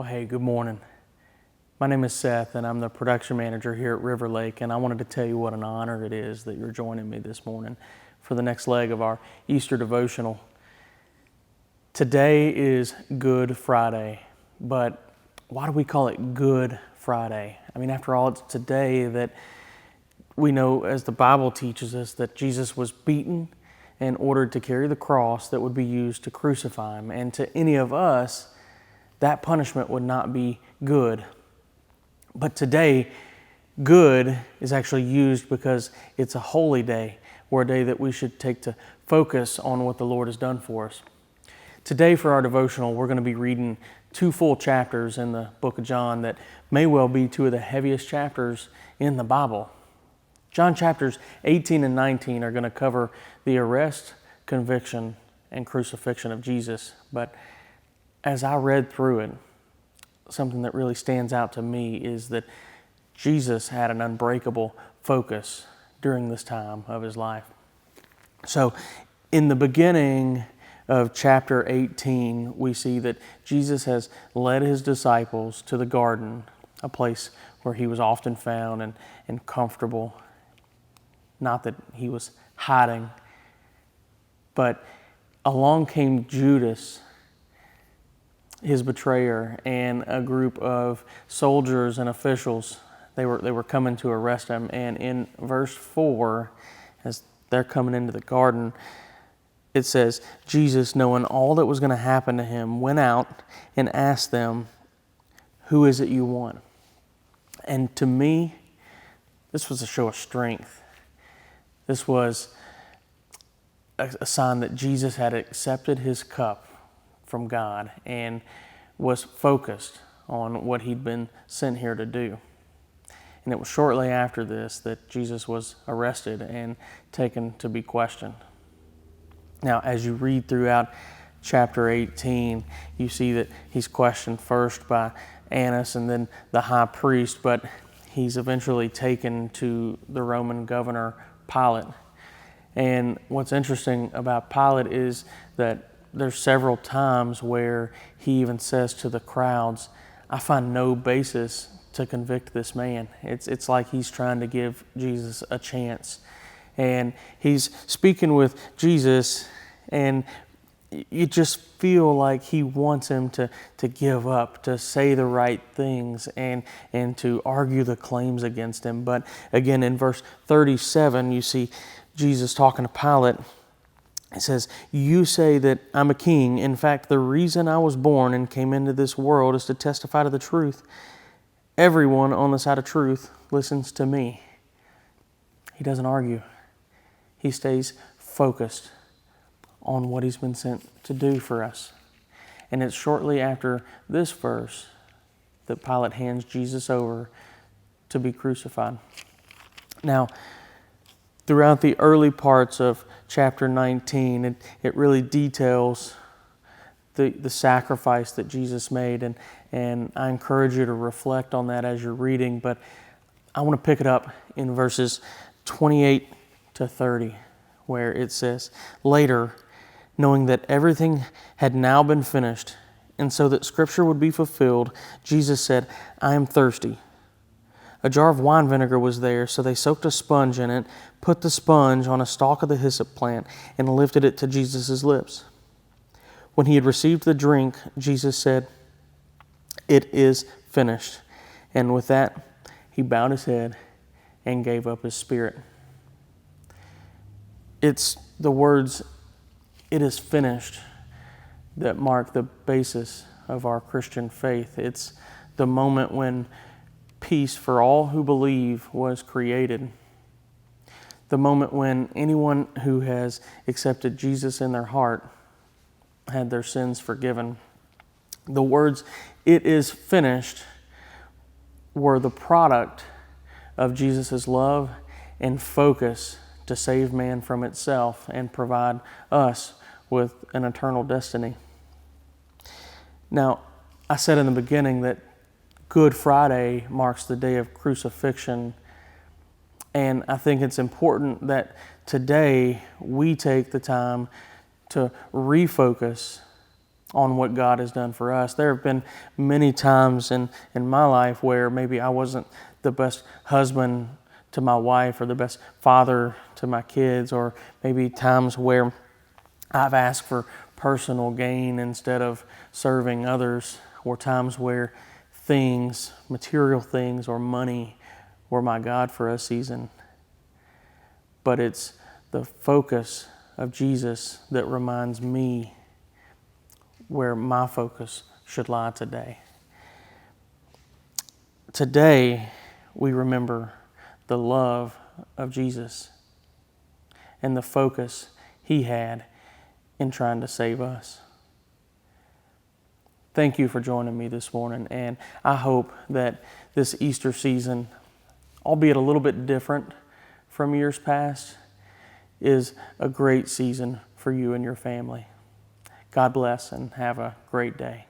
Well, hey, good morning. My name is Seth, and I'm the production manager here at River Lake, and I wanted to tell you what an honor it is that you're joining me this morning for the next leg of our Easter devotional. Today is Good Friday, but why do we call it Good Friday? I mean, after all, it's today that we know, as the Bible teaches us, that Jesus was beaten and ordered to carry the cross that would be used to crucify him. And to any of us, that punishment would not be good. But today, good is actually used because it's a holy day, or a day that we should take to focus on what the Lord has done for us. Today for our devotional, we're going to be reading 2 full chapters in the book of John that may well be 2 of the heaviest chapters in the Bible. John chapters 18 and 19 are going to cover the arrest, conviction, and crucifixion of Jesus. But as I read through it, something that really stands out to me is that Jesus had an unbreakable focus during this time of his life. So in the beginning of chapter 18, we see that Jesus has led his disciples to the garden, a place where he was often found and comfortable. Not that he was hiding, but along came Judas, his betrayer, and a group of soldiers and officials. They were coming to arrest him. And in verse 4, as they're coming into the garden, it says, Jesus, knowing all that was going to happen to him, went out and asked them, "Who is it you want?" And to me, this was a show of strength. This was a sign that Jesus had accepted his cup from God and was focused on what he'd been sent here to do. And it was shortly after this that Jesus was arrested and taken to be questioned. Now, as you read throughout chapter 18, you see that he's questioned first by Annas and then the high priest, but he's eventually taken to the Roman governor Pilate. And what's interesting about Pilate is that there's several times where he even says to the crowds, "I find no basis to convict this man." It's like he's trying to give Jesus a chance. And he's speaking with Jesus, and you just feel like he wants him to give up, to say the right things, and to argue the claims against him. But again, in verse 37, you see Jesus talking to Pilate. It says, "You say that I'm a king. In fact, the reason I was born and came into this world is to testify to the truth. Everyone on the side of truth listens to me." He doesn't argue. He stays focused on what he's been sent to do for us. And it's shortly after this verse that Pilate hands Jesus over to be crucified. Now, throughout the early parts of chapter 19, it really details the sacrifice that Jesus made, and I encourage you to reflect on that as you're reading, but I want to pick it up in verses 28 to 30, where it says, "Later, knowing that everything had now been finished, and so that Scripture would be fulfilled, Jesus said, 'I am thirsty.' A jar of wine vinegar was there, so they soaked a sponge in it, put the sponge on a stalk of the hyssop plant, and lifted it to Jesus' lips. When he had received the drink, Jesus said, 'It is finished.' And with that, he bowed his head and gave up his spirit." It's the words, "It is finished," that mark the basis of our Christian faith. It's the moment when peace for all who believe was created. The moment when anyone who has accepted Jesus in their heart had their sins forgiven. The words, "It is finished," were the product of Jesus' love and focus to save man from itself and provide us with an eternal destiny. Now, I said in the beginning that Good Friday marks the day of crucifixion, and I think it's important that today we take the time to refocus on what God has done for us. There have been many times in my life where maybe I wasn't the best husband to my wife or the best father to my kids, or maybe times where I've asked for personal gain instead of serving others, or times where things, material things or money were my God for a season. But it's the focus of Jesus that reminds me where my focus should lie today. Today, we remember the love of Jesus and the focus He had in trying to save us. Thank you for joining me this morning, and I hope that this Easter season, albeit a little bit different from years past, is a great season for you and your family. God bless and have a great day.